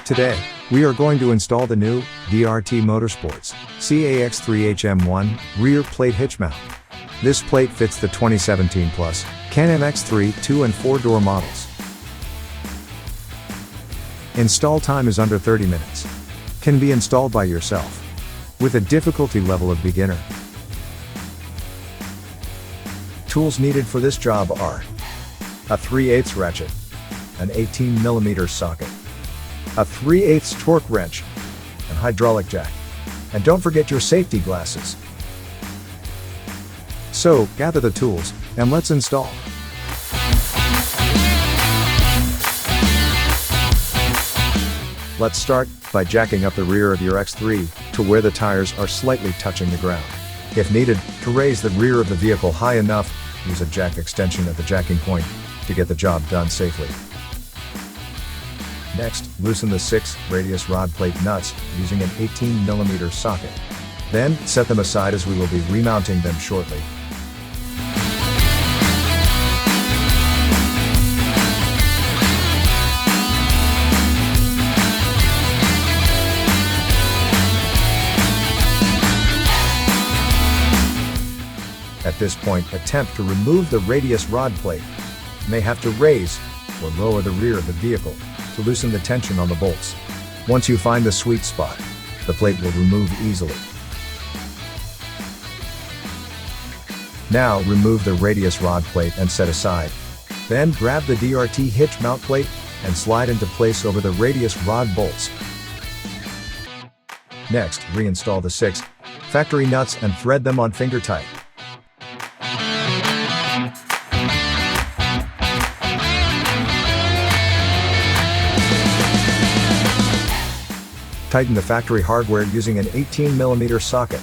Today, we are going to install the new DRT Motorsports CAX3HM1 rear plate hitch mount. This plate fits the 2017 Plus Can MX-3 2 and 4 door models. Install time is under 30 minutes. Can be installed by yourself with a difficulty level of beginner. Tools needed for this job are a 3/8 ratchet, an 18mm socket, a 3/8 torque wrench, and hydraulic jack. And don't forget your safety glasses. So, gather the tools, and let's install. Let's start by jacking up the rear of your X3 to where the tires are slightly touching the ground. If needed, to raise the rear of the vehicle high enough, use a jack extension at the jacking point to get the job done safely. Next, loosen the 6 radius rod plate nuts using an 18mm socket. Then, set them aside as we will be remounting them shortly. At this point, attempt to remove the radius rod plate. You may have to raise or lower the rear of the vehicle to loosen the tension on the bolts. Once you find the sweet spot, the plate will remove easily. Now remove the radius rod plate and set aside. Then grab the DRT hitch mount plate and slide into place over the radius rod bolts. Next, reinstall the 6 factory nuts and thread them on finger tight. Tighten the factory hardware using an 18mm socket.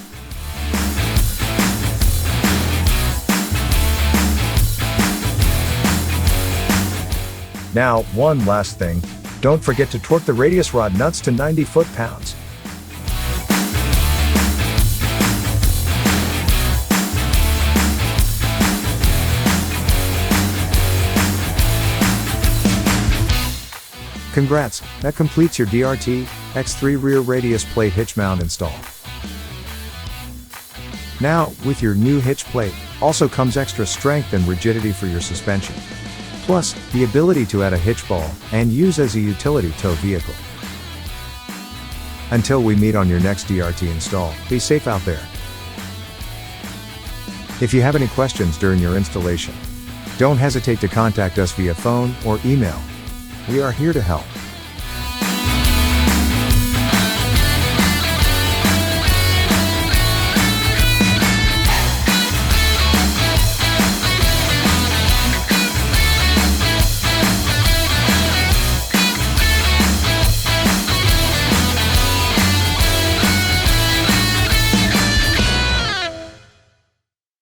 Now, one last thing, don't forget to torque the radius rod nuts to 90 foot-pounds. Congrats, that completes your DRT X3 rear radius plate hitch mount install. Now, with your new hitch plate, also comes extra strength and rigidity for your suspension. Plus, the ability to add a hitch ball and use as a utility tow vehicle. Until we meet on your next DRT install, be safe out there. If you have any questions during your installation, don't hesitate to contact us via phone or email. We are here to help.